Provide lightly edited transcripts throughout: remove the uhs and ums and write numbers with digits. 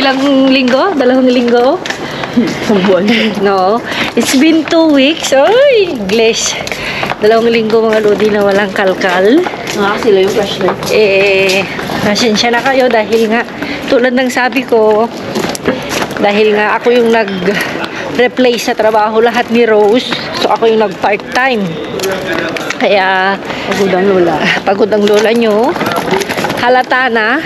ilang linggo? 2 linggo? Isang buwan. No. It's been 2 weeks. Ay, English. 2 linggo mga lodi na walang kalkal. Sila yung flashlight. Pasensya na kayo dahil nga, tulad ng sabi ko, dahil nga ako yung nag-replace sa trabaho lahat ni Rose. So, ako yung nag-part-time. Kaya, pagod ang lola nyo. Halata na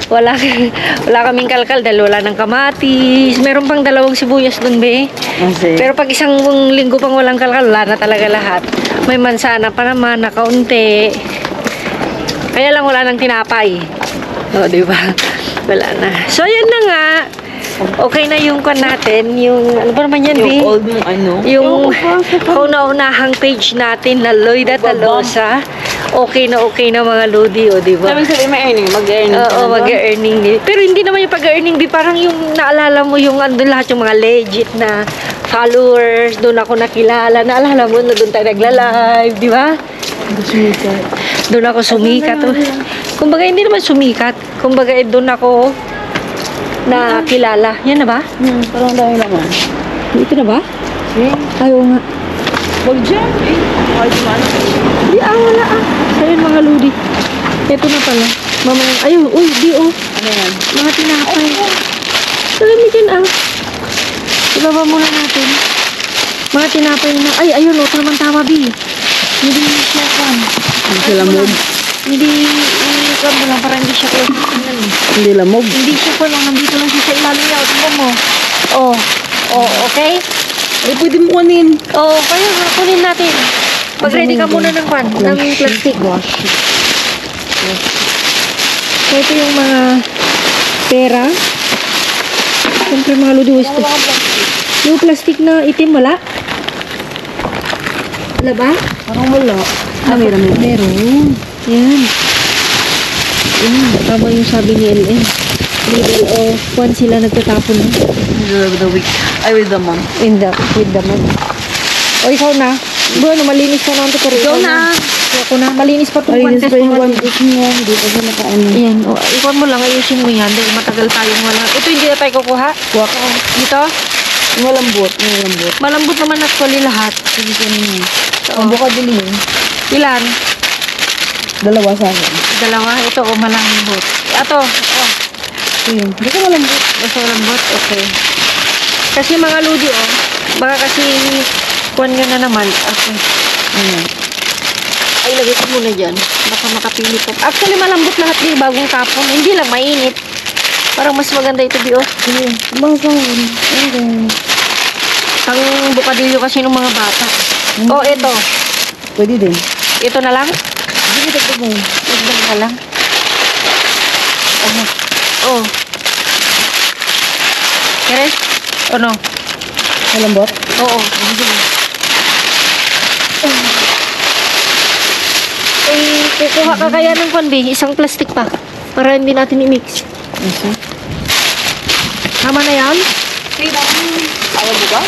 wala kaming kalkal dahil wala ng kamatis. Meron pang 2 sibuyas dun, be. Pero pag 1 linggo pang walang kalkal, wala na talaga lahat. May mansana pa naman na kaunti. Kaya lang wala ng tinapay. O, diba? Wala na. So, yan na nga. Okay na yung kwan natin. Yung, ano ba naman yan, be? Yung old mong ano? Yung kauna-unahang page natin na Loida Talosa. Okay na mga lodi, o, diba? Sabi may earning, mag-earning. Oo, mag-earning. Pero hindi naman yung pag-earning, parang yung naalala mo yung andun lahat yung mga legit na followers, doon ako nakilala. Naalala mo na doon tayo nagla-live, di ba? Doon ako sumikat. Kumbaga, hindi naman sumikat. Kumbaga, doon ako nakilala. Yan na ba? Parang dahil naman. Dito na ba? Ayaw nga. Huwag dyan. Di, wala So, yun mga lodi. Ito na pala. Mamaya, ayun, di, Ano yan? mga tinapay. Sabi dyan, ibaba muna natin. Mga tinapay na, ayun, tama, Bi. Hindi siya kan. Hindi siya lamog. Hindi kan mo lang, para hindi siya kan. Hindi lamog. Hindi siya kan lang, nandito lang siya sa ilalim niya. Tingnan mo. Okay? Pwede mo kunin. Kaya kunin natin. Mag-ready ka muna ng pan, ng plastic. So, ito yung mga pera. Siyempre mga lodi, yung plastic na itim, wala? Wala ba? Parang wala. Meron. Yan. Tama yung sabi ni LM. Middle of one sila nagtatapon na. With the week. With the month. With the month. Ikaw na. Bueno, malinis ka na ito. Ikaw na. Ako na. Malinis pa itong Malinis pa yung 1 1 week niya. Hindi pa siya nakaano. Yan. Ikaw mo lang. Ayusin mo yan. Dahil matagal tayong wala. Ito hindi na tayo kukuha. Kuha ka. Dito? Malambot. Malambot naman actually lahat. Sige ka niya. Ang buka dilim. Ilan? 2 sa akin. 2. Ito malambot. Ito. Sige. Hindi ka malambot. Basta malambot. Okay. Kasi mga ludi baka kasi kuwan ka na naman. Okay. Ayan. Ay, lagay ko muna dyan. Baka makapili ka. Actually, malambot lahat din bagong tapon. Hindi lang mainit. Parang mas maganda ito, Bi. Sige. Bakawin. Okay. Ang bukadilyo kasi ng mga bata. Ito. Pwede din. Ito na lang? Sige, dagdag mo. Dagdag na lang. Kere? No? Malambot? Oo. Kukuha ka kaya ng panbi, isang plastic pa. Para hindi natin i-mix. Tama na yan? Ayaw mo ba?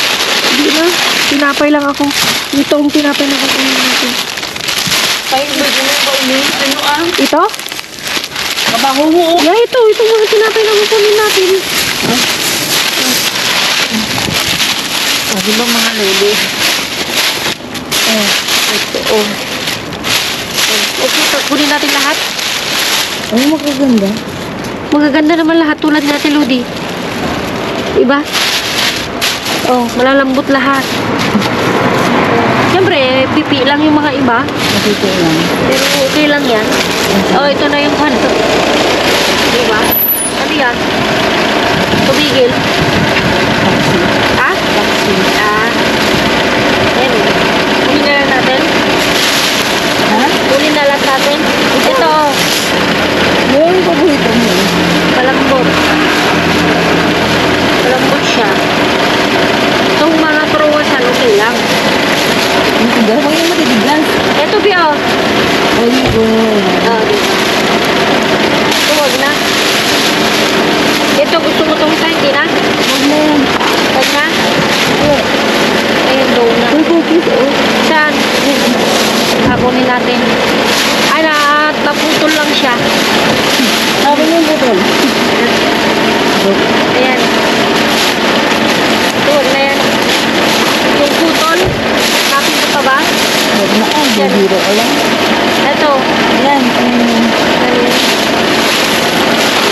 Hindi na. Tinapay lang ako. Itong tinapay na kukunin natin. Ito? Kabango mo. Yeah, ito. Ito mga tinapay na kukunin natin. Di ba mga lady? Ito. Okay, kunin natin lahat. Ay, magaganda. Magaganda naman lahat tulad natin, Lodi. Diba? Malalambot lahat. Siyempre, pipi lang yung mga iba. Pipi lang. Pero okay lang yan. Ito na yung kanto. Diba? Ano yan? Tumigil. Ayan. Kunin na lang natin. Kunin na lang natin. Ito. Yung paborito mo. Malambot. Malambot siya. Itong mga croissant, okay lang. Huwag yung matitigas. Ito, Bio. Diba? Ito, wag na. Ito, gusto mo itong isa, hindi na? Huwag na yan. Wag na? Ayan, go na. May cookies, Saan? Hakunin natin. Naputol lang siya. Sabi niyo buto. biro ko lang. Ito. Yan.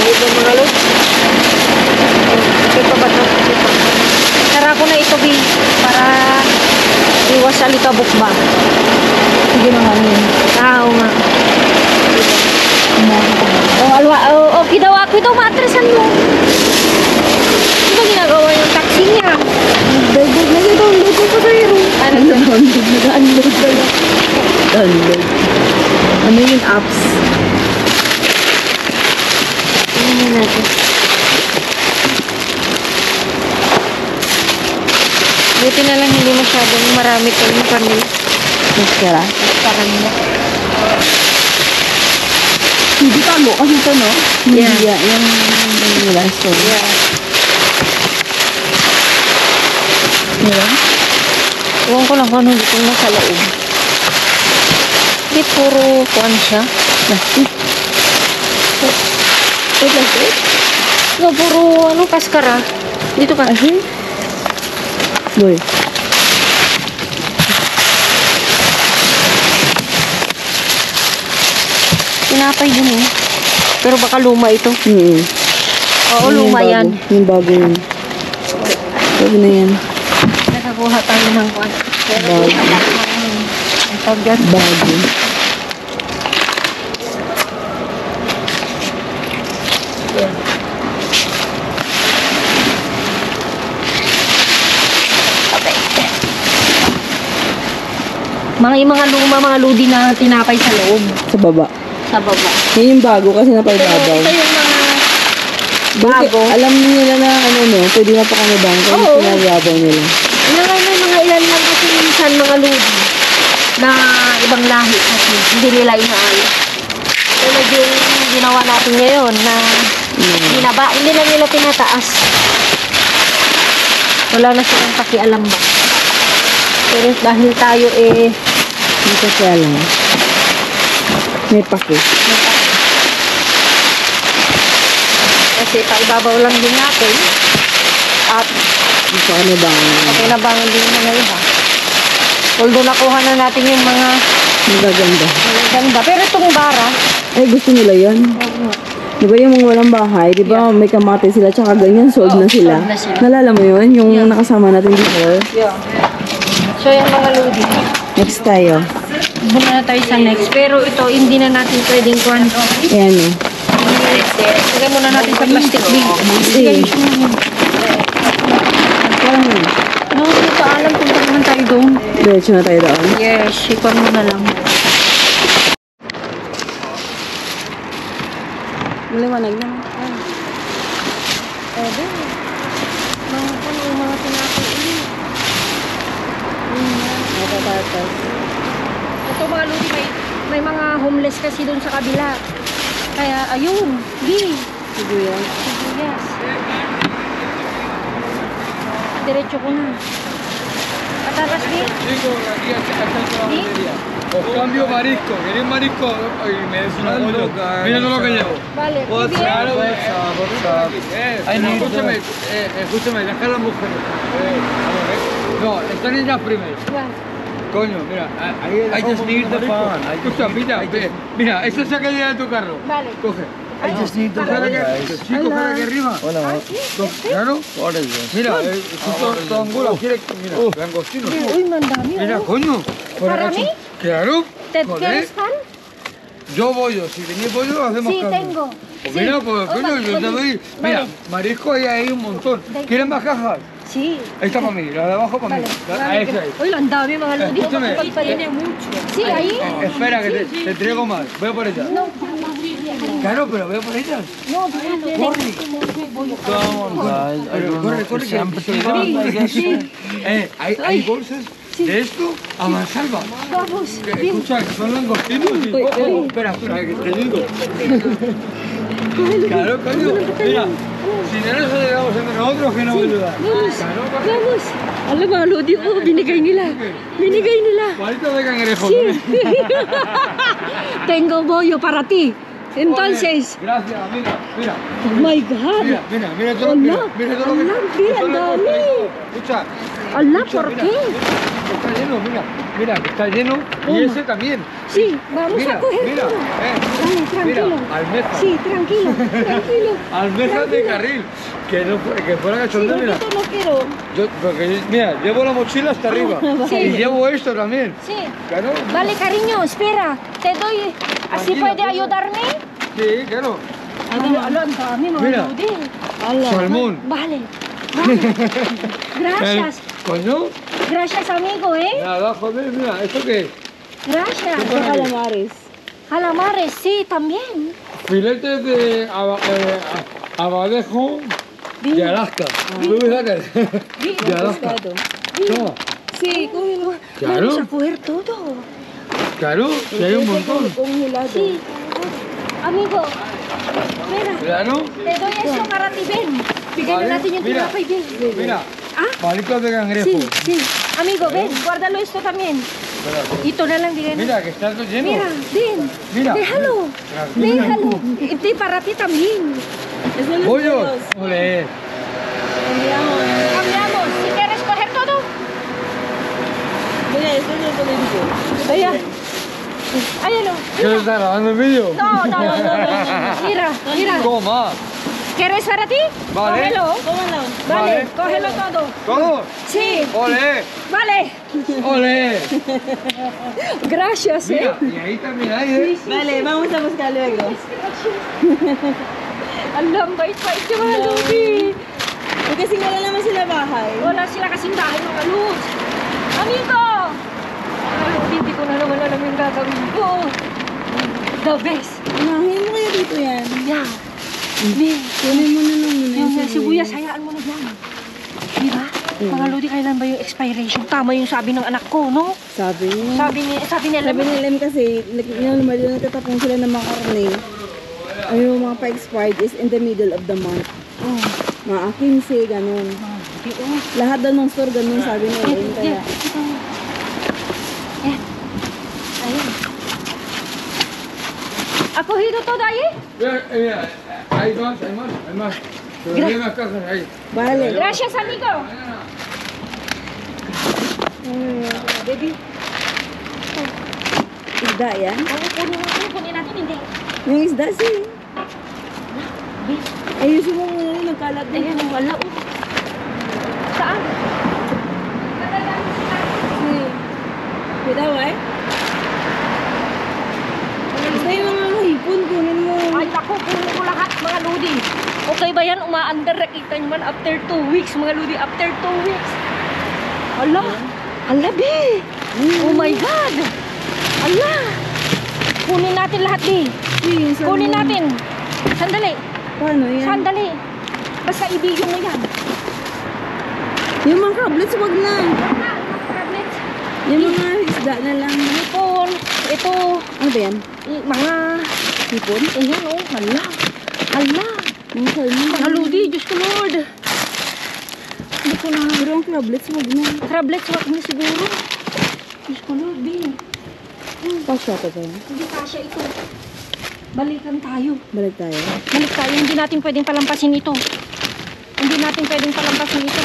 Ito mga lo. Okay pa ba ito? Okay pa. Tara ko na ito, Bi. Para iwas alikabok ba? Sige naman yun. Oo nga. Okay daw ako ito. Maatresan mo. Ano ba ginagawa yung taxi niya? Nag-download ko sa hero. Ano yun? Nag-download ba yun? Download. Ano yung apps? Tingnan natin. Buti na lang hindi masyadong marami ko yung kanil. Mascara? Parang mo. Hindi tago kasi ito, no? Yeah. Hindi yung nila. So, Yeah. meron? Iwan ko lang kung ano dito nasa loob. Hindi puro kuwan siya. Plastic. Plastic? No, puro ano, kaskara. Dito ka. Asin? Boy. Tinapay din eh. Pero baka luma ito. Oo, Yung luma bago. yan. Yung bago yun. Bago na yan. Nakakuha tayo ng kuwan. Pero Bago. ang tawag dyan. Bago. Mga luma, mga ludi na tinapay sa loob. Sa baba. Sa baba. Yan yung bago kasi Pero napaibabaw. ito yung mga Bakit? bago. Alam nila na ano no, pwede na pa kami bangko. Oo. Yung pinababaw nila. May mga ilan lang kasi minsan mga ludi na ibang lahi kasi hindi nila inaayos. Tulad yung ginawa natin ngayon na hindi na nila tinataas. Wala na silang pakialam ba. Pero dahil tayo Hindi kasi alam. May paki. kasi paibabaw lang din natin at Hindi pa kami bangko. pakinabangan din na ngayon ha. Although nakuha na natin yung mga Magaganda. ganda. Pero itong bara, Ay, gusto nila yan. Di ba yung mga walang bahay, di ba may kamate sila tsaka ganyan, sold na sila. sold na sila. Nalala mo yun? Yung nakasama natin before. yeah. So yung mga lodi, Next tayo. muna na tayo sa next. Pero ito, hindi na natin pwedeng kuhan. Ayan o. Lagay muna natin sa plastic bag. Sige. Parang yun. No, hindi pa alam kung saan naman tayo doon. Diretso na tayo doon. Yes, ikaw muna lang. Maliwanag na. Pwede. Mga tinapay ulit. Ito mga lodi, may mga homeless kasi doon sa kabila. Kaya, ayun, Sibuyas. sibuyas. Diretso ko na. Patatas, Bi? Chico, aquí está la bandería. Os cambio marisco. ¿Queréis marisco? Ay, me des una pollo. Mira todo lo que llevo. Vale, What's bien. Escúchame, escúchame, deja a las mujeres. No, están ellas primero. Ya. Coño, mira, ahí I just need the phone. Escucha, mira, eso saca ya de tu carro. Vale. Coge. I just need Chico, para aquí arriba. Claro. Mira, tu angulo quiere. Mira, langostino. Uy, mandami. Mira, Oh. coño. ¿Para mí? Claro. ¿Te Joder. quieres pan? Yo bollo, si tenéis bollo lo hacemos Sí, cambio. tengo. Pues mira, pues Oh, coño, yo te doy. Mira, Vale. marisco hay un montón. ¿Quieren más cajas? Sí. Esta para mí, la de abajo para Vale. mí. A ese ahí. Uy, ang dami mga lodi. Escúchame. Tiene mucho. Sí, ahí. Espera, que te traigo más. Voy a por ella. No, Claro, pero voy a por ella. no, Corre. Corre, corre, que hay bolsas de esto a mansalva. Vamos. Que, escucha, que son langostinos y... espera, que te digo. Claro, coño. Mira, si no nos ayudamos entre nosotros, que no va a ayudar. Vamos. Claro, Vamos. Alam mga lodi, oh, binigay nila. Binigay nila. Palitos de cangrejo. Sí. Tengo bollo para ti. Entonces, Gracias, mira. oh my God. Mira todo, mira todo lo que... Hola, mira, esto le he puesto dami. ahí todo. Escucha, Allah, ¿por qué? está lleno, mira. mira, que está lleno. Y ese también. Sí, vamos Mira, a coger mira, todo. Dale, tranquilo. mira, almeja. Sí, tranquilo, tranquilo. Almejas de carril. Que fuera Sí, cachondeo, mira. gordito no quiero. Porque, mira, llevo la mochila hasta arriba. Sí. Y llevo esto también. Sí. Claro. Vale, cariño, espera. Te doy. ¿Así Tranquila, puede ayudarme? Sí, claro. Ang dami, mga Mira. lodi. Salmón. Vale. Vale. Gracias. Coño. Gracias, amigo, ¿eh? Nada, joder, mira, ¿esto qué es? Gracias. ¿Qué pone aquí? Calamares. Calamares, sí, también. Filetes de abadejo de Alaska. ¿Tú fíjate? De Alaska. Pescado. Toma. Sí, cógelo. Claro, Vamos a coger todo. claro, que hay un montón. Congelado. Sí. Amigo, mira, Claro. te doy eso para ti, ven. Bigyan Vale, na natin yung mira. tinapay, ven. Mira, Ah? palitos de cangrejo. Sí, sí. Amigo, ven, guárdalo esto también. Espera. Ito na lang, bigyan na. Mira, que está todo lleno. Mira, ven. Mira. Déjalo. Mira. Déjalo. Ito para ti también. Es de los Pollos. dedos. Ole. Cambiamos. Cambiamos. Si quieres coger todo. Mira, esto es lo que Ayan. Ayan o. ¿Qué le está grabando el vídeo? No, no, no, no, no. Mira, mira. Toma. ¿Quieres para ti? Vale. Cógelo. Tómalo. Vale, Vale. cógelo todo. ¿Todo? Sí. Ole. Vale. Ole. Gracias, Mira, y ahí también hay, ¿eh? Vale, vamos a buscar luego. Alam, bait-bait yung mga No. lubi. Kasi wala naman sila bahay. Wala sila kasing bahay mga luz. Amigo! Hindi ko na naman alam yung gagawin ko. The best. Unahin mo kaya dito yan. Yeah. Be, Kunin mo na lang muna yung sibuyas, hayaan mo na dyan. Di ba? Mga lodi, kailan ba yung expiration? Tama yung sabi ng anak ko, no? Sabi niya. Sabi niya, Sabi ni Lem kasi, yun, nagtatapon sila ng mga karne. Ay, yung mga pa-expired is in the middle of the month. oh, Mga 15, ganun. di oh. Lahat daw ng store, ganun sabi ni Lem. Kaya, Ayan. Ako hito to, Daye? Mira, hay más. Pero hay más cajas ahí. vale. Gracias, amigo. Baby, Isda yan. kunin natin, hindi. Yung isda, si. Baby, Ayusin mo muna rin, nagkalat na. ayan, wala. Oh. Saan? Kita, why? Isda yung mga hipon, kunin mo. Ay, naku, kunin ko lahat, mga lodi. Okay ba yan? Uma-under, nakita nyo man after 2 weeks, mga lodi, after 2 weeks. Hala, hala, be. Oh my God. Hala. Kunin natin lahat, be. Si, saan Kunin mo? natin. Sandali, Paano yan? sandali. Basta ibigay mo yan. Yung mga cablets, wag na. Tablets, Yung mga isda na lang. hipon, ito, Ano ba yan? mga, Hipon? ayan oh, hala. Hala. Mga salmon. Mga lodi, Diyos ko Lord. Hindi ko na. Pero ang cablets, wag na. Trablets, wag na siguro. Diyos ko Lord, be. Pasya ko ba yan? Hindi kasya ito. Balikan tayo. Balik tayo. Balik tayo. Hindi natin pwedeng palampasin ito. Hindi natin pwedeng palampasin ito.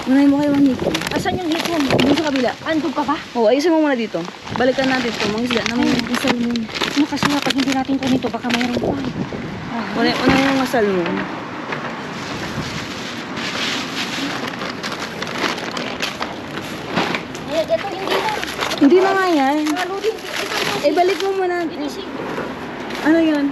Unahin mo kayo ang hipon. Asan yung hipon? Doon sa kabila. Andun ka ba? Oo, ayusin mo muna dito. Balikan natin ito. Mga isda na mga salmon. Ano kasi nga pag hindi natin kunin ito, baka mayroon pa. Unahin yung mga salmon. Ito hindi na. Hindi na nga yan. Mga lodi, ito. Eh, balik mo muna. Inisip. Ano yun?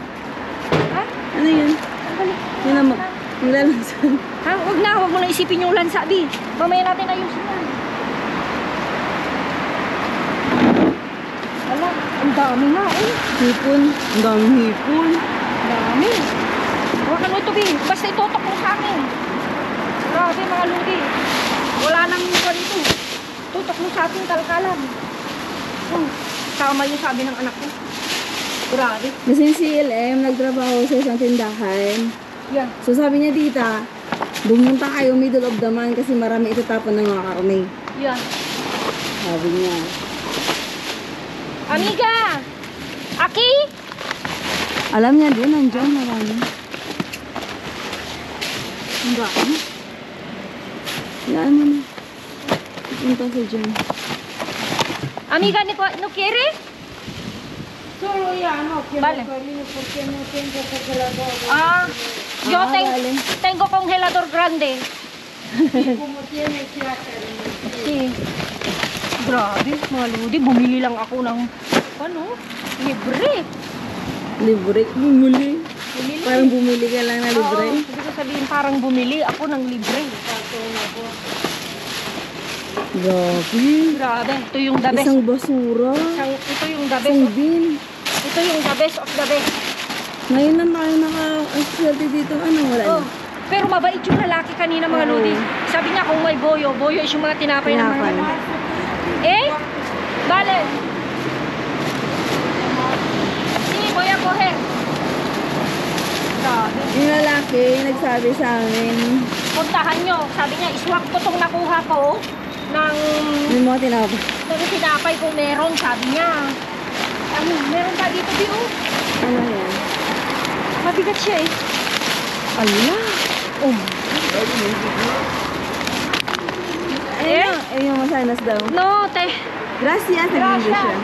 Ha? Ano yun? Balik. Yun na maglalansan. Ha? Huwag mo na isipin yung lansa, Bi. Mamaya natin ayusin yan. Wala, ang dami na eh. Hipon. Ang daming hipon. Dami. Huwag ano ito, Bi. Basta itutok mo sa akin. Grabe, mga lodi. Wala nang iwan ito. Tutok mo sa akin, kalkalan. Tama yung sabi ng anak ko. Grabe. Kasi si LM nagtrabaho sa isang tindahan. Yan. So sabi niya tita, bumunta kayo middle of the month kasi marami itatapon ng mga karne. Yan. Sabi niya. Amiga! Aki! Alam niya din, nandiyan marami. Ang dami. Yan mo na. Punta sa dyan. Amiga, no quiere? Solo ya, no, que Vale. porque no tengo congelador. Ah, yo Ah, vale. tengo congelador grande. Como tiene que hacer. Si. Grabe, mga lodi. Bumili lang ako ng, libre. Libre? Bumili? Bumili. Parang bumili ka lang na libre? Oo, ibig ko sabihin parang bumili ako ng libre. Grabe. Grabe, ito yung the best. Isang basura. Ito yung the best. Isang bin. Ito yung the best of the best. Ngayon lang tayo naka-swerte dito. Ano, wala Oh, na? pero mabait yung lalaki kanina mga Oo. lodi. Sabi niya kung may boyo, boyo is yung mga tinapay ng mga Tinapay. Eh? Vale. Si, voy a coger. Grabe. Yung lalaki, nagsabi sa amin, Puntahan nyo. Sabi niya, iswak ko tong nakuha ko ng may mga tinapay. tinapay kung meron. Sabi niya. Ano, meron pa dito, Bio? Ano yan? Mabigat siya eh. Ala. Oh. Ayun na, ayun yung masanas daw. No, te. Gracias, nag-English siya.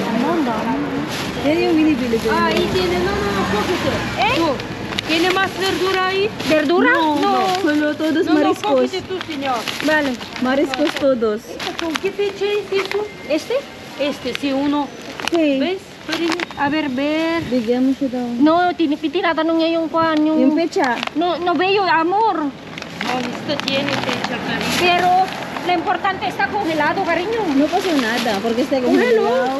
Ano, ang dami. Yan yung binibili ko. y tiene, no, cógete. ¿Eh? ¿Tiene más verdura ahí? ¿Verdura? No. Solo todos mariscos. tú, señor. Vale. Mariscos todos. ¿Con qué fecha es eso? ¿Este? Este, sí, uno. Okay. ¿Ves? A ver, ver. Bigyan mo siya daw. No, tinatanong niya yung kwan, Yung pecha. No, no veo, amor. No, esto tiene fecha, cariño. Pero, lo importante está congelado, cariño. No pasó nada, porque está Cógelo. congelado.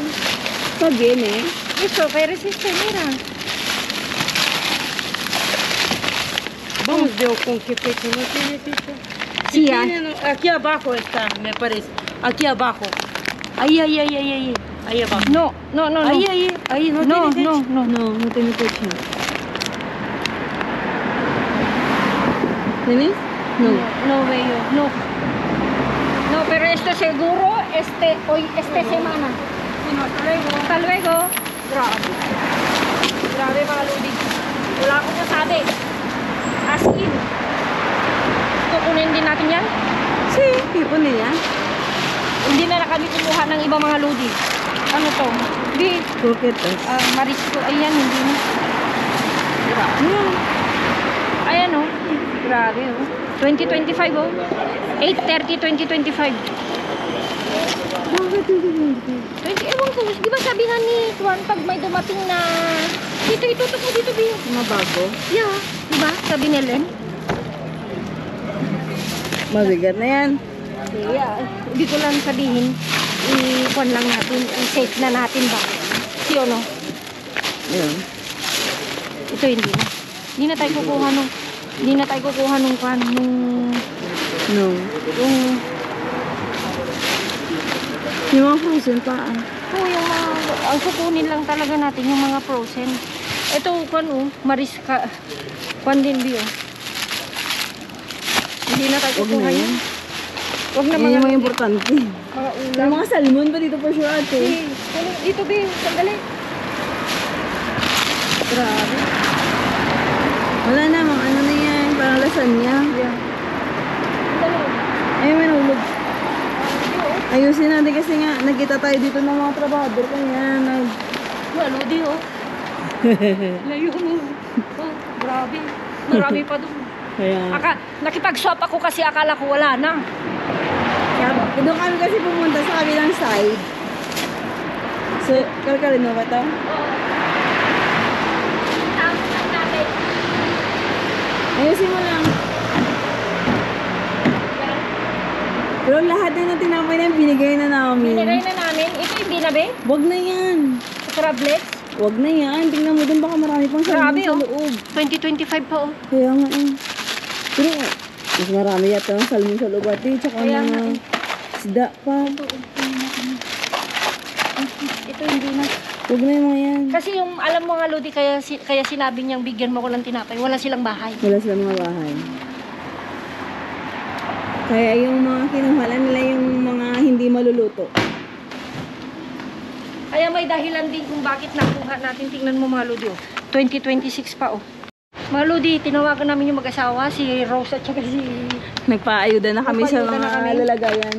Está bien, eh. Eso, pero es este, mira. Vamos a ver con qué fecha. No tiene fecha. Sí, Tiene, no, aquí abajo está, me parece. Aquí abajo. Ahí, ahí, ahí, ahí, ahí. Ahí abajo. No, no, no, no. Ahí, ahí, ahí, no, No, tiene fecha. no, no. No, no tiene pecha. ¿Tienes? No. No veo, no. No, pero este seguro, esta semana. Bueno, hasta luego. Hasta luego. Grabe. Grabe mga lodi. Wala akong masabi. As in. Kukunin din natin yan. Sí, tipon niya. Hindi na kami kumuha ng iba mga lodi. Ano to? Di. Croquetas. Marisco. Ayan, hindi na. Grabe. Ayan oh. Grabe oh. 2025 oh. 8/30/2025. Bakit hindi? 20, ewan ko, di ba sabi nga ni Juan, pag may dumating na, dito, itutok mo dito, Bio. Mabago? Yeah, di ba? Sabi ni Len. Mabigat na yan. Yeah, hindi ko lang sabihin, i-kuhan lang natin, i-safe na natin ba? Si ano? Yun. Ito hindi na. Hindi na tayo kukuha nung, hindi na tayo kukuha nung kuhan, No. Yung mga frozen pa. yung mga, ang kukunin lang talaga natin, yung mga frozen. Ito, kuhan mariska, kuhan din, Bio. Hindi na tayo Huwag kukuha na yun. yan. Huwag na Yan yung mga mga, importante. mga ulam. Yung mga salmon pa dito for sure ate. Dito, Bi. Sandali. Grabe. Wala na, mga ano na yan. Parang lasagna. Yeah. Sandali. Ayun, may nahulog. Ayusin natin kasi nga, nagkita tayo dito ng mga trabador. Kaya Walo, di, oh. Layo mo. Oh, grabe. Marami pa doon. Kaya, Nakipag-swap ako kasi akala ko wala na. doon kami kasi pumunta sa kabilang side. So, kalkalin mo ba ito? Tapos lang natin. Ayusin mo lang. Pero lahat na tinapay na binigay na namin. Binigay na namin. Ito yung binabi. Wag na yan. Crablets. Wag na yan. Tingnan mo dun, baka marami pang salmon Grabe, sa oh. loob. 2025 pa, oh. Kaya nga eh. Pero, mas marami yata ng salmon sa loob ate. Tsaka Kaya nga mga isda pa. Ito hindi na. Wag na yung mga yan. Kasi yung, alam mo nga, Lodi, kaya sinabi niyang bigyan mo ko ng tinapay. Wala silang bahay. Wala sila mga bahay. Kaya yung mga kinuhala nila yung mga hindi maluluto. Kaya may dahilan din kung bakit nakuha natin. Tingnan mo mga Lodi, oh. 2026 pa, oh. Mga Lodi, tinawagan namin yung mag-asawa, si Rose at saka si Nagpaayuda na kami sa Nagpaayuda na mga kami. lagayan.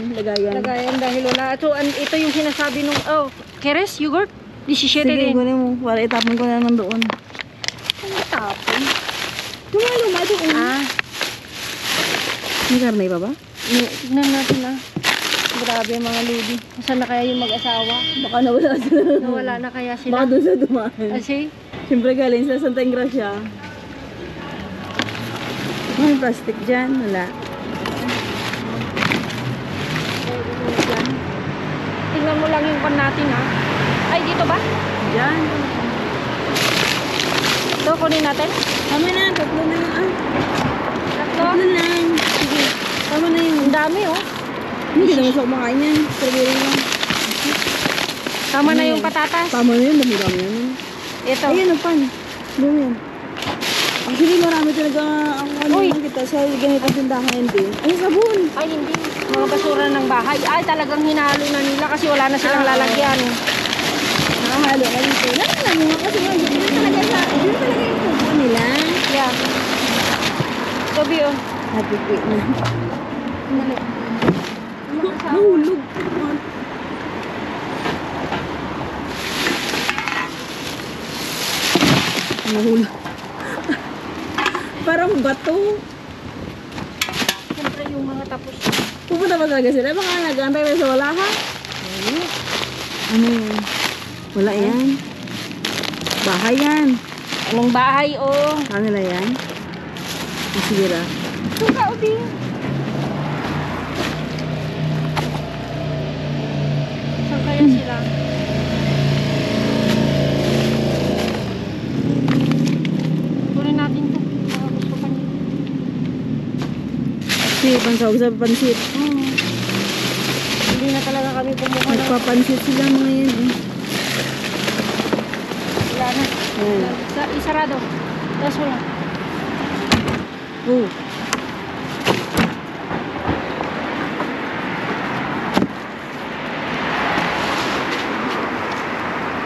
Lagayan dahil wala. Ito yung sinasabi nung, Keres, yogurt? 17 Sige, din. kunin mo. Para itapon ko na naman doon. Ang tapon. Luma doon. May karne pa ba? Tignan natin Grabe mga Lodi. Saan na kaya yung mag-asawa? Baka nawala sila. Nawala na kaya Baka sila? doon sa dumaan. Kasi, Siyempre galing sa Santa Engracia. May plastic dyan. Wala. tingnan mo lang yung pan natin Ay, dito ba? Dyan. Ito, kunin natin. Tama na. Tatlo na lang. Tatlo. Tatlo lang. Sige. Tama na yung... Ang dami Hindi naman sa kumakain yan. Strawberry lang. Tama na yung patatas. Tama na yun. Dami-dami yun. Ito. Ayan ang pan. Dumi yan. Actually, marami talaga ang Uy. kita sa ganitong tindahan hindi. Ay, sabon. Ay, hindi. Mga basura ng bahay. Ay, talagang hinalo na nila kasi wala na silang lalagyan. Nakahalo ka dito. Nakahalo mo nga kasi nga. Yun talaga yung pupo nila. Yeah. Gabi Happy cake na. Dali. Nahulog. Nahulog. Parang bato. Siyempre yung mga tapos. Pupunta ba talaga sila? Baka nag-antay tayo sa wala ha? Ano yan? Wala yan. Bahay yan. Anong bahay Ano na yan? Masira. Suka din. Saan kaya sila? Kunin natin to. Baka gusto pa niya. Kasi pansawag sa pansit. Hindi na talaga kami kumuha ng Nagpapansit sila mga yan eh. wala na. Ayan. Isarado. Tapos wala. Oh.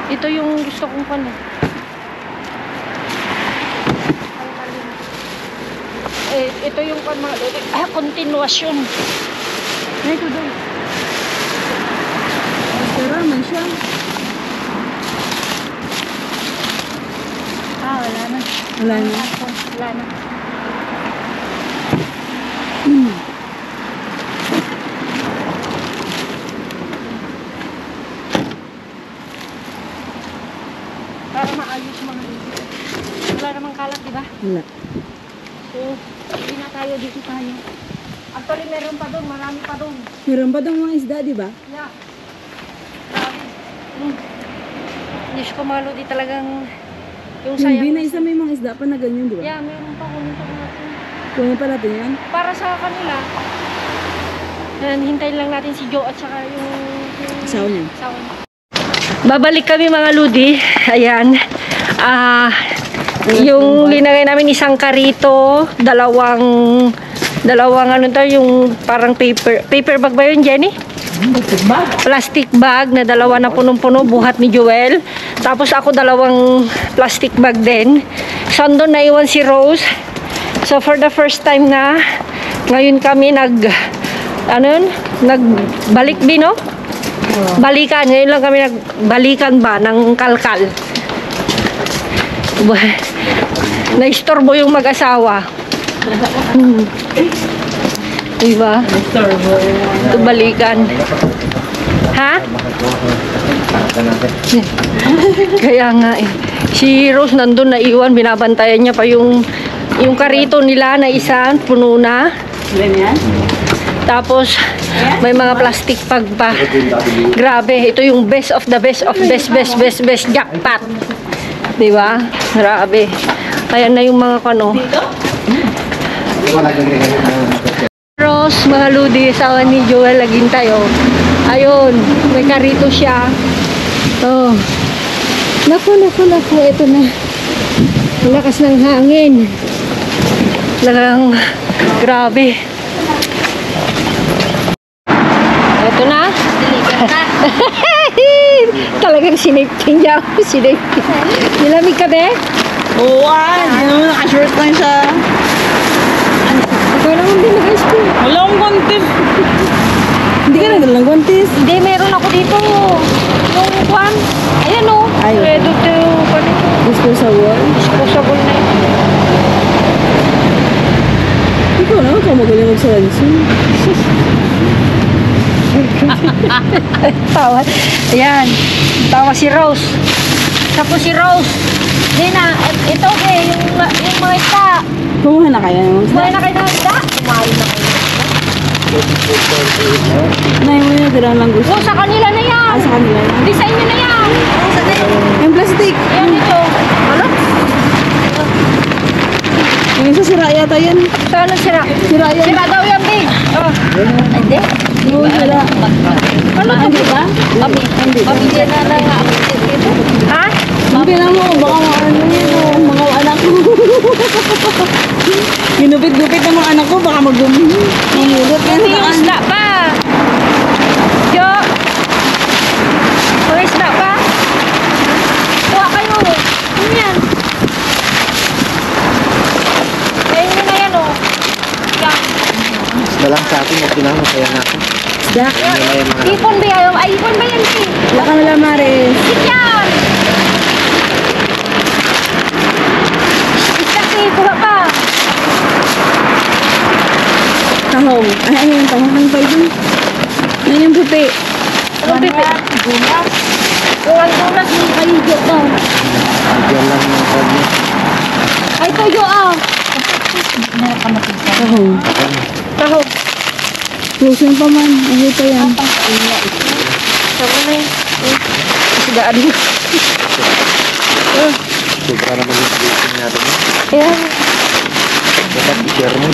Ito yung gusto kong pan ito yung pan mga lodi. Kontinuasyon. Ito doon. Masara man siya. Wala na. Wala na. Wala na. Para maayos mga lodi. Wala namang kalat, di ba? Wala. So, hindi na tayo dito tayo. Actually, meron pa doon. Marami pa doon. Meron pa daw mga isda, di ba? Yeah. Grabe. Diyos ko mga lodi talagang yung Yung sayang. binaysa may mga isda pa na ganyan, di ba? Yeah, meron pa. Kunin pa natin. Kunin pa natin yan. Para sa kanila. Yan, hintayin lang natin si Joe at saka yung Asawa niya. asawa niya. Babalik kami mga lodi. Ayan. Yung linagay namin isang karito, dalawang ano to, yung parang paper bag ba yun, Jenny? Plastic bag na dalawa na punong-puno, buhat ni Joel. Tapos ako dalawang plastic bag din. Sando na iwan si Rose. So for the first time na ngayon kami nagbalik din, no? Balikan. Ngayon lang kami nagbalikan ba ng kalkal. Naistorbo yung mag-asawa. Diba? Ito balikan. Ha? Kaya nga si Rose nandun na iwan, binabantayan niya pa yung karito nila na isa, puno na. Tapos may mga plastic bag pa. Grabe, ito yung best of the best of best jackpot. Diba? Grabe. Kaya na yung mga Rose, mga lodi, asawa ni Joel, laging tayo. Ayun, may karito siya. Oh. Naku, ito na. Lakas ng hangin. Talagang grabe. Ito na. Talagang sinipin niya ako. Nilamig ka, be? Oo, hindi naman naka-short lang siya. Ikaw naman din nag-ice cream. Wala akong content. Hindi ka nagdala ng content. Hindi, meron ako dito. Yung kwan. Ayan o. Ay, okay. Ready to, Disposable. disposable na yun. Ikaw na, ikaw magaling magsalansin. Tawa. Ayan. Tawa si Rose. Tapos si Rose. Hindi na. Ito okay. Yung mga isda. Kumuha na kayo ng Kumain na kayo ng isda? Kumain na kayo. Nay, mo na tirang lang gusto. Oh, sa kanila na yan. Sa kanila yan. Hindi sa inyo na yan. Yung plastic. Ayan ito. Ano? Yung isa sira yata yan. Saan ang sira? Sira yan. Sira daw yan, babe. Oh. Hindi. Oo, sira. Ano to? Hindi ba? Hindi. Pabigyan na lang nga. Ha? Hindi na mo, baka mga ano yun, mga anak ko. Ginupit-gupit ng mga anak ko, baka magumulot yan. Hindi yung isda pa. Jo. Mga isda pa. Kuha kayo. Ano yan? Kaya nyo na yan, oh. Yan. Isda lang sa atin, okay na, masaya na ako. Dak, Hindi na yung mga... Ipon ba yan? Ay, ipon ba yan, eh? wala ka nila, Maris. Sit yan. Isda si, kuha pa. Tahong. Ay, ayun, tahong ng pa yun. Ayun yung puti. Anong pipi? Dulas. Kung ang dulas, yung kayo ko. Diyan lang yung kanya. Ay, toyo, ah. Tahong. Taho. Frozen pa man. Ay, ito yan. Sama na yun. Isidaan mo. Sobra naman yung blessing natin. Ayan. Dapat i-share mo.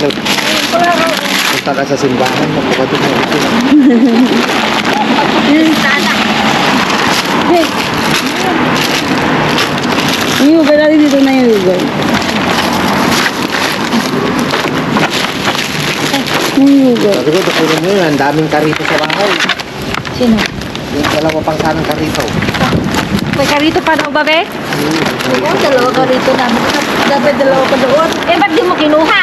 Wala ka. Punta ka sa simbahan, magpapatid mo ito. Hey. Yung ugal natin dito na yung ugal. Yung ugal. Sabi ko, tukunin mo yun, ang daming karito sa bahay. Sino? Yung dalawa pang sanang karito. May karito pa daw ba, be? Yung dalawa ka rito namin. Dapat dalawa pa doon. Eh, ba't di mo kinuha?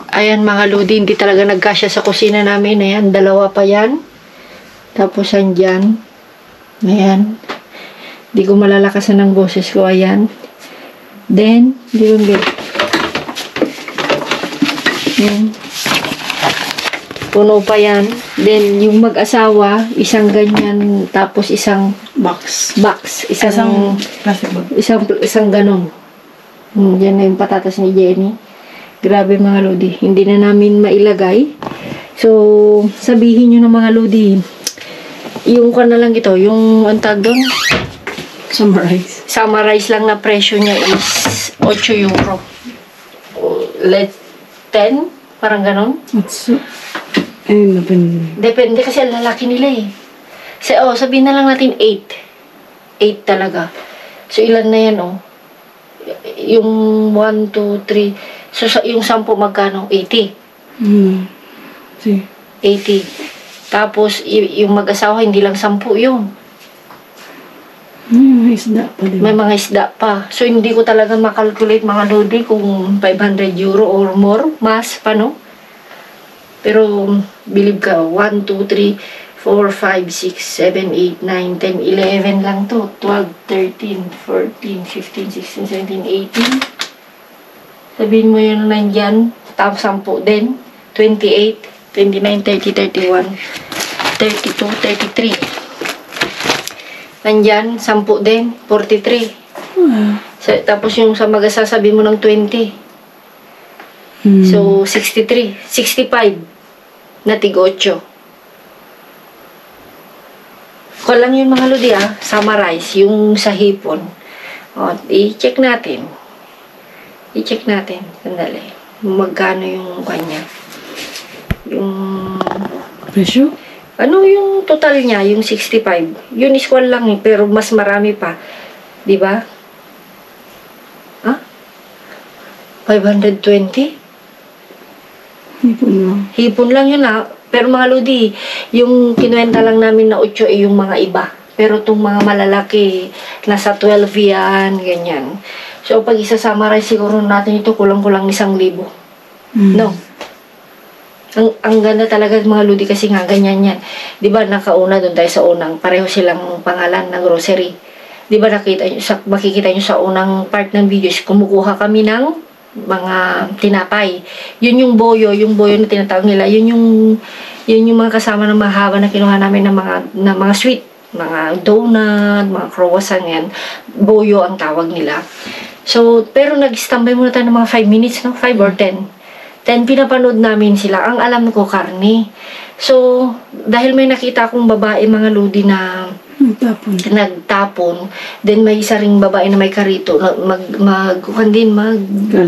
Ayan mga Lodi, hindi talaga nagkasya sa kusina namin. Ayan, dalawa pa yan. Tapos andyan. Ayan. Hindi ko malalakasan ng boses ko. Ayan. Then, di ba, be? Ayan. Puno pa yan. Then, yung mag-asawa, isang ganyan, tapos isang box. Isang plastic bag. isang ganun. Yan na yung patatas ni Jenny. Grabe mga Lodi. Hindi na namin mailagay. So, sabihin nyo ng mga Lodi, yung na lang ito, yung ang tag doon, Summarize. summarize lang na presyo niya is 8 euro. Let 10? Parang ganun. So, ayun na pinili. Depende kasi ang lalaki nila eh. Sabihin na lang natin 8. 8 talaga. So, ilan na yan oh. Yung 1, 2, 3. So, yung 10 magkano? 80. See. 80. Tapos, yung mag-asawa, hindi lang 10 yun. May isda pa din. May mga isda pa. So, hindi ko talaga makalculate mga Lodi kung 500 euro or more. Mas pa, no? Pero, believe ka, 1, 2, 3, 4, 5, 6, 7, 8, 9, 10, 11 lang to. 12, 13, 14, 15, 16, 17, 18. Sabihin mo yun nandyan. Tapos 10 din. 28, 29, 30, 31, 32, 33. Nandyan, 10 din. 43. Tapos yung sa mag-asasabi mo ng 20. So, 63. 65 na tig-8. Ko lang yun mga Lodi summarize yung sa hipon. O, i-check natin. I-check natin. Sandali. Magkano yung kanya. Yung... Presyo? Ano yung total niya? Yung 65. Yun is one lang pero mas marami pa. Di ba? Ha? 520? Hipon lang. Hipon lang yun Pero mga Lodi, yung kinuwenta lang namin na 8 ay yung mga iba. Pero itong mga malalaki, nasa 12 yan, ganyan. So, pag isa-summarize siguro natin ito, kulang-kulang 1,000. No? Ang ganda talaga mga ludi kasi nga ganyan yan. Di ba nakauna doon tayo sa unang, pareho silang pangalan ng grocery. Di ba makikita nyo sa unang part ng videos, kumukuha kami ng mga tinapay. Yun yung boyo na tinatawag nila. Yun yung mga kasama ng mahaba na kinuha namin ng mga sweet. Mga donut, mga croissant yan. Boyo ang tawag nila. So, pero nag-standby muna tayo ng mga 5 minutes, no? 5 or 10. Then, pinapanood namin sila. Ang alam ko, karne. So, dahil may nakita akong babae, mga ludi na nagtapon. Then, may isa ring babae na may karito.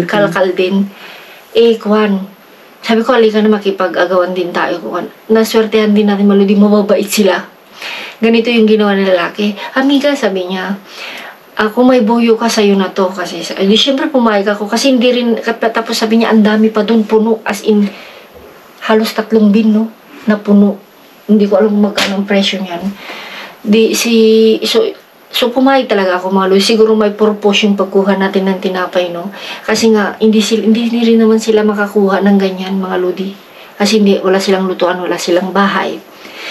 Kalkal din. Kwan. Sabi ko, alika na makipag-agawan din tayo. Naswertehan din natin, maludi, mababait sila. Ganito yung ginawa ng lalaki. Amiga, sabi niya, ako may boyo ka sa'yo na to. Kasi, siyempre pumayag ako. Kasi hindi rin, tapos sabi niya, ang dami pa dun, puno. As in, halos 3 bin, no? Na puno. Hindi ko alam kung magkano ang presyo niyan. So pumayag talaga ako, mga lodi. Siguro may purpose yung pagkuha natin ng tinapay, no? Kasi nga, hindi rin naman sila makakuha ng ganyan, mga lodi. Kasi wala silang lutuan, wala silang bahay.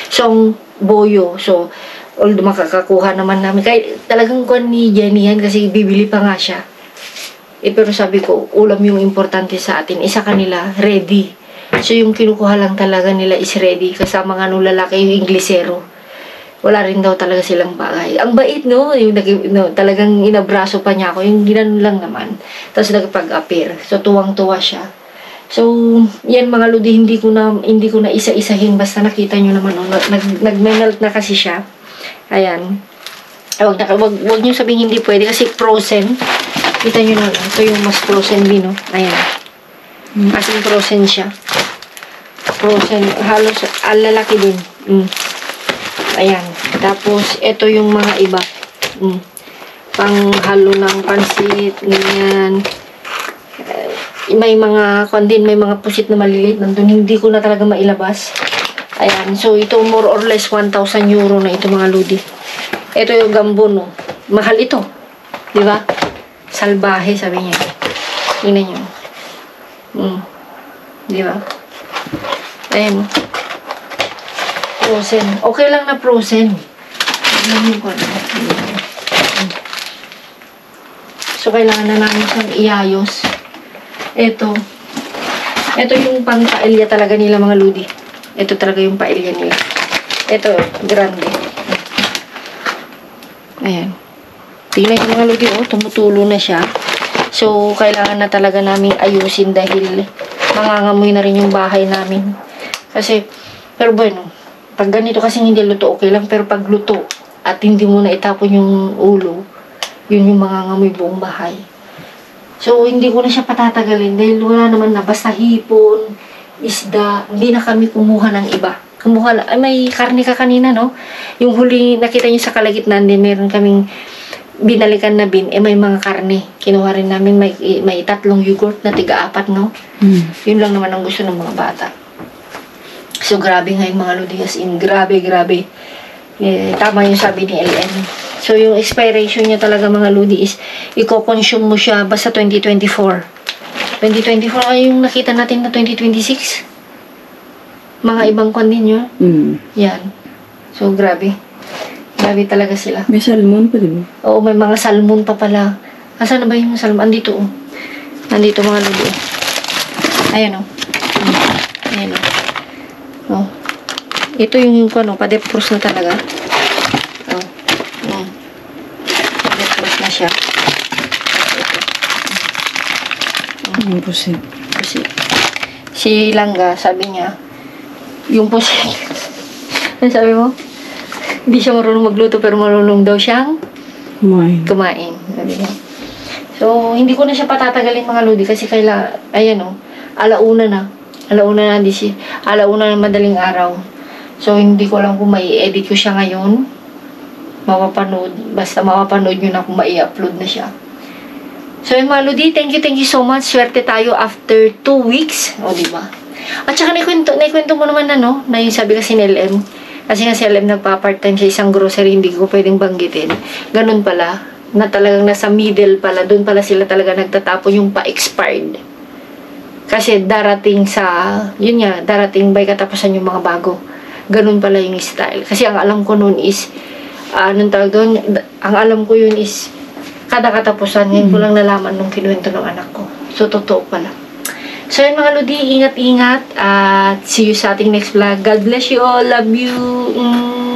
So, ang boyo, so, although makakakuha naman namin. Kahit talagang kuhan ni Jenny yan kasi bibili pa nga siya. Pero sabi ko, ulam yung importante sa atin. Isa kanila, ready. So, yung kinukuha lang talaga nila is ready. Kasama nga nung lalaki, yung Inglesero. Wala rin daw talaga silang bagay. Ang bait, no? Talagang inabraso pa niya ako. Yung ginanon lang naman. Tapos nagpag-appear. So, tuwang-tuwa siya. So, yan mga lodi, hindi ko na isa-isahin. Basta nakita nyo naman, no? Nag-melt na kasi siya. Ayan. Wag nyo sabihin hindi pwede kasi frozen. Kita nyo na, ito yung mas frozen din, no? Ayan. As in frozen siya. Frozen. Halos alalaki din. Ayan. Tapos, ito yung mga iba. Panghalo ng pansit. Ganyan. May mga may mga pusit na maliliit nandun. Hindi ko na talaga mailabas. Ayan. So, ito more or less 1,000 euro na ito mga ludi. Ito yung gambon, no? Mahal ito. Di ba? Salbahe, sabi niya. Tingnan nyo. Di ba? Ayan. Frozen. Okay lang na frozen. So, kailangan na namin siyang iayos. Ito yung pang paella talaga nila mga ludi. Ito talaga yung paella nila. Ito, grande. Ayan. Tingnan yung mga ludi, oh, tumutulo na siya. So, kailangan na talaga namin ayusin dahil mangangamoy na rin yung bahay namin. Kasi, pero bueno, pag ganito kasi hindi luto, okay lang. Pero pag luto at hindi mo na itapon yung ulo, yun yung mangangamoy buong bahay. So, hindi ko na siya patatagalin dahil wala naman na. Basta hipon, isda, hindi na kami kumuha ng iba. May karne ka kanina, no? Yung huli, nakita niyo sa kalagitnaan din, meron kaming binalikan na bin, may mga karne. Kinuha rin namin, may 3 yogurt na tiga-4, no? Yun lang naman ang gusto ng mga bata. So, grabe nga yung mga lodi, as in, grabe. Tama yung sabi ni LM. So, yung expiration niya talaga mga lodi is, i-consume mo siya basta 2024. 2024 ay yung nakita natin na 2026. Mga ibang kwan din yun. Yan. So, grabe. Grabe talaga sila. May salmon pa, di ba? Oo, may mga salmon pa pala. Asan na ba yung salmon? Andito, oh. Nandito mga lodi, oh. Ayan, oh. Ayan, oh. Ito yung kwan, oh. Padepros na talaga. Siya. Pusit. Si Langga, sabi niya, yung pusit. Ano sabi mo? Hindi siya marunong magluto pero marunong daw siyang kumain. Sabi niya. So, hindi ko na siya patatagalin mga lodi kasi ayan o, alauna na madaling araw. So, hindi ko alam kung may edit ko siya ngayon. Basta mapapanood nyo na kung mai-upload na siya. So, yung mga lodi, thank you so much. Swerte tayo after 2 weeks. O, diba? At saka, naikwento mo naman na, no? Na yung sabi kasi ni LM. Kasi nga si LM nagpa-part-time sa isang grocery, hindi ko pwedeng banggitin. Ganun pala. na talagang nasa middle pala, doon pala sila talaga nagtatapon yung pa-expired. Kasi darating darating by katapusan yung mga bago. Ganun pala yung style. Kasi ang alam ko noon is, anong tawag doon, ang alam ko yun is, kada katapusan, ngayon ko lang nalaman nung kinuwento ng anak ko. So, totoo pala. So, yun mga Lodi, ingat-ingat, at see you sa ating next vlog. God bless you all, love you.